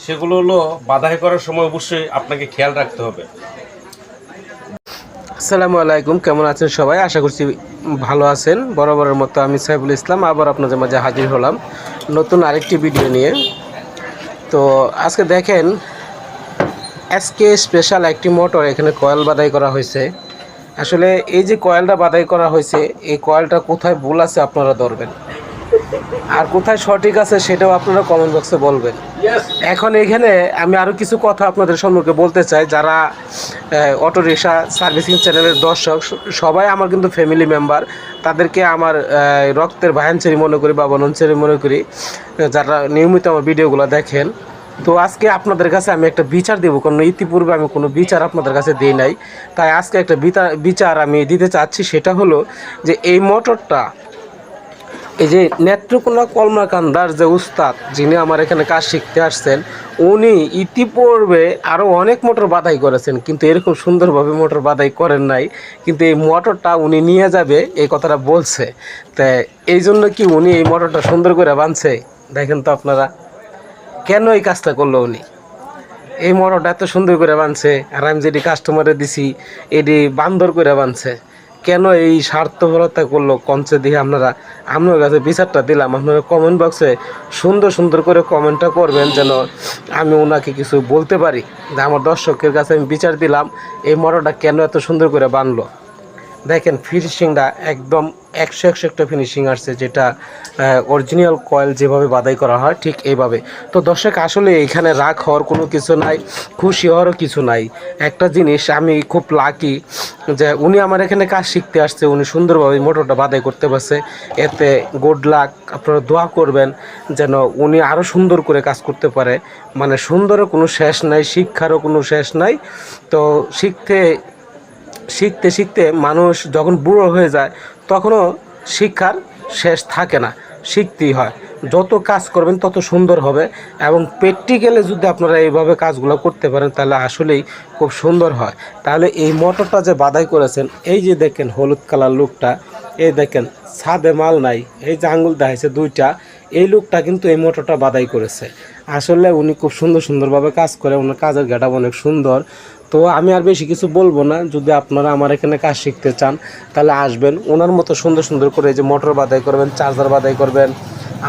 সেগুলো হলো বাধাই করার সময় অবশ্যই আপনাকে খেয়াল রাখতে হবে। আসসালামু আলাইকুম, কেমন আছেন সবাই? আশা করছি ভালো আছেন। বরাবরের মতো আমি সাইফুল ইসলাম আবার আপনাদের মাঝে হাজির হলাম নতুন আরেকটি ভিডিও নিয়ে। তো আজকে দেখেন, আজকে স্পেশাল একটি মোটর এখানে কয়েল বাদাই করা হয়েছে। আসলে এই যে কয়েলটা বাদাই করা হয়েছে, এই কয়েলটা কোথায় ভুল আছে আপনারা ধরবেন, আর কোথায় সঠিক আছে সেটাও আপনারা কমেন্ট বক্সে বলবেন। এখন এখানে আমি আরও কিছু কথা আপনাদের সম্পর্কে বলতে চাই। যারা অটো রিক্সা সার্ভিসিং চ্যানেলের দর্শক, সবাই আমার কিন্তু ফ্যামিলি মেম্বার, তাদেরকে আমার রক্তের ভায়াঞ্চেরি মনে করি বা বনঞ্চেরি মনে করি, যারা নিয়মিত আমার ভিডিওগুলো দেখেন। তো আজকে আপনাদের কাছে আমি একটা বিচার দেবো, কারণ ইতিপূর্বে আমি কোনো বিচার আপনাদের কাছে দিই নাই, তাই আজকে একটা বিচার আমি দিতে চাচ্ছি। সেটা হলো যে এই মোটরটা, এই যে নেত্রকোনা কলমাকান্দার যে উস্তাদ, যিনি আমার এখানে কাজ শিখতে আসছেন, উনি ইতিপূর্বে আরও অনেক মোটর বাদাই করেছেন, কিন্তু এরকম সুন্দরভাবে মোটর বাদাই করেন নাই। কিন্তু এই মোটরটা উনি নিয়ে যাবে এই কথাটা বলছে। তা এই জন্য কি উনি এই মোটরটা সুন্দর করে বানছে? দেখেন তো আপনারা, কেন এই কাজটা করলো উনি? এই মোটরটা এত সুন্দর করে বানছে, আর আমি যেটি কাস্টমারে দিছি এটি বান্দর করে বানছে। কেন এই স্বার্থপরতা করলো কনসে দিয়ে আপনারা, আপনার কাছে বিচারটা দিলাম। আপনারা কমেন্ট বক্সে সুন্দর সুন্দর করে কমেন্টটা করবেন, যেন আমি ওনাকে কিছু বলতে পারি যে আমার দর্শকের কাছে আমি বিচার দিলাম এই মোটরটা কেন এত সুন্দর করে বানলো। দেখেন ফিনিশিংটা একদম 100 একটা ফিনিশিং আসছে, যেটা অরিজিনাল কয়েল যেভাবে বাদাই করা হয় ঠিক এইভাবে। তো দর্শক, আসলে এখানে রাগ হওয়ার কোনো কিছু নাই, খুশি হওয়ারও কিছু নাই। একটা জিনিস আমি খুব লাকি যে উনি আমার এখানে কাজ শিখতে আসছে, উনি সুন্দরভাবে মোটরটা বাদাই করতে পারছে। এতে গুড লাক, আপনারা দোয়া করবেন যেন উনি আরও সুন্দর করে কাজ করতে পারে। মানে সুন্দরের কোনো শেষ নাই, শিক্ষারও কোনো শেষ নাই। তো শিখতে শিখতে মানুষ যখন বুড়ো হয়ে যায়, তখনও শিক্ষার শেষ থাকে না, শিখতেই হয়। যত কাজ করবেন তত সুন্দর হবে, এবং প্র্যাকটিক্যালে যদি আপনারা এইভাবে কাজগুলো করতে পারেন তাহলে আসলেই খুব সুন্দর হয়। তাহলে এই মোটরটা যে বাদাই করেছেন, এই যে দেখেন হলুদ কালার লুকটা, এই দেখেন ছাদে মাল নাই, এই যে আঙুল দেখাইছে দুইটা, এই লোকটা কিন্তু এই মোটরটা বাদাই করেছে। আসলে উনি খুব সুন্দরভাবে কাজ করে, ওনার কাজের ঘাটা অনেক সুন্দর। তো আমি আর বেশি কিছু বলবো না। যদি আপনারা আমার এখানে কাজ শিখতে চান তাহলে আসবেন, ওনার মতো সুন্দর করে এই যে মোটর বাদাই করবেন, চার্জার বাদাই করবেন।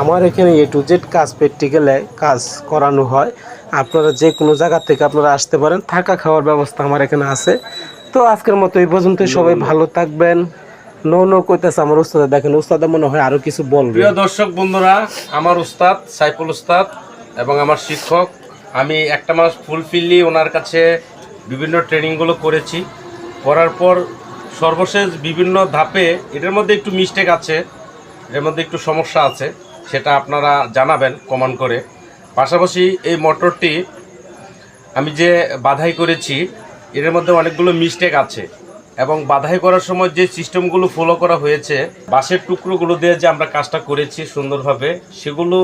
আমার এখানে A to Z কাজ, প্র্যাকটিক্যালে কাজ করানো হয়। আপনারা যে কোনো জায়গা থেকে আপনারা আসতে পারেন, থাকা খাওয়ার ব্যবস্থা আমার এখানে আছে। তো আজকের মতো এই পর্যন্ত, সবাই ভালো থাকবেন। নো কইতেছে আমার উস্তাদ, দেখেন উস্তাদে মনে হয় আরও কিছু বলবে। প্রিয় দর্শক বন্ধুরা, আমার উস্তাদ সাইফুল উস্তাদ এবং আমার শিক্ষক, আমি একটা মাস ফুলফিলি ওনার কাছে বিভিন্ন ট্রেনিংগুলো করেছি। করার পর সর্বশেষ বিভিন্ন ধাপে এটার মধ্যে একটু মিস্টেক আছে, এর মধ্যে একটু সমস্যা আছে, সেটা আপনারা জানাবেন কমেন্ট করে। পাশাপাশি এই মোটরটি আমি যে বাধাই করেছি, এর মধ্যে অনেকগুলো মিস্টেক আছে, এবং বাধাই করার সময় যে সিস্টেমগুলো ফলো করা হয়েছে, বাঁশের টুকরোগুলো দিয়ে যে আমরা কাজটা করেছি সুন্দরভাবে, সেগুলো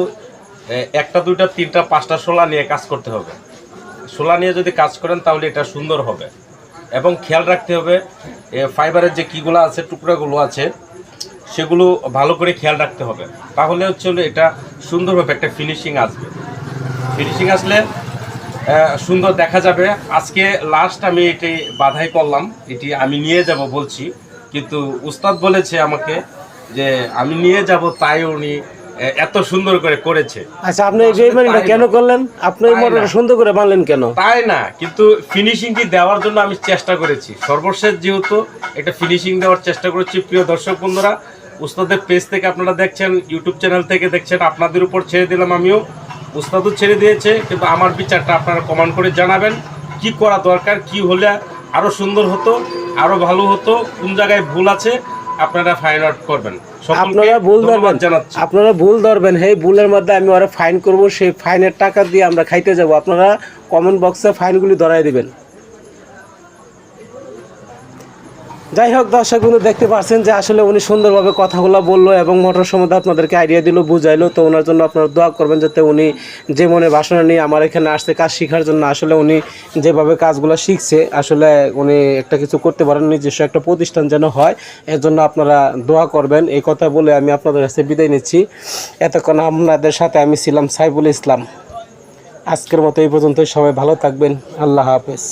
একটা দুইটা তিনটা পাঁচটা শোলা নিয়ে কাজ করতে হবে। শোলা নিয়ে যদি কাজ করেন তাহলে এটা সুন্দর হবে। এবং খেয়াল রাখতে হবে ফাইবারের যে কীগুলো আছে, টুকরাগুলো আছে, সেগুলো ভালো করে খেয়াল রাখতে হবে। তাহলে হচ্ছে এটা সুন্দরভাবে একটা ফিনিশিং আসবে। ফিনিশিং আসলে সুন্দর দেখা যাবে। আজকে লাস্ট আমি এটি বাধাই করলাম, এটি আমি নিয়ে যাব বলছি, কিন্তু উস্তাদ বলেছে আমাকে যে আমি নিয়ে যাব, তাই উনি এত সুন্দর করে করেছে। আচ্ছা, আপনি এই বেইমানিটা কেন করলেন? আপনি এই মোটরটা সুন্দর করে বানলেন কেন? তাই না, কিন্তু ফিনিশিংটি দেওয়ার জন্য আমি চেষ্টা করেছি। সর্বশেষ যেহেতু একটা ফিনিশিং দেওয়ার চেষ্টা করেছি। প্রিয় দর্শক বন্ধুরা, উস্তাদের পেজ থেকে আপনারা দেখছেন, ইউটিউব চ্যানেল থেকে দেখছেন, আপনাদের উপর ছেড়ে দিলাম আমিও, উস্তাদও ছেড়ে দিয়েছে। কিন্তু আমার বিচারটা আপনারা কমেন্ট করে জানাবেন কি করা দরকার, কি হলে আরও সুন্দর হতো, আরও ভালো হতো, কোন জায়গায় ভুল আছে আপনারা ফাইন্ড আউট করবেন। আপনারা ভুল ধরবেন, এই ভুলের মধ্যে আমি ওরা ফাইন করব, সেই ফাইনের টাকা দিয়ে আমরা খাইতে যাব। আপনারা কমেন্ট বক্সে ফাইনগুলি ধরাই দিবেন। যাই হোক দর্শক বন্ধু, দেখতে পাচ্ছেন যে আসলে উনি সুন্দরভাবে কথাগুলো বললো এবং মোটর সম্বন্ধে আপনাদেরকে আইডিয়া দিল, বুঝাইলো। তো ওনার জন্য আপনারা দোয়া করবেন যাতে উনি যে মনে বাসনা নিয়ে আমার এখানে আসছে কাজ শেখার জন্য, আসলে উনি যেভাবে কাজগুলো শিখছে, আসলে উনি একটা কিছু করতে পারেন, নিজস্ব একটা প্রতিষ্ঠান যেন হয়, এর জন্য আপনারা দোয়া করবেন। এই কথা বলে আমি আপনাদের কাছে বিদায় নিচ্ছি। এতক্ষণ আপনাদের সাথে আমি ছিলাম সাইফুল ইসলাম। আজকের মতো এই পর্যন্ত, সবাই ভালো থাকবেন। আল্লাহ হাফেজ।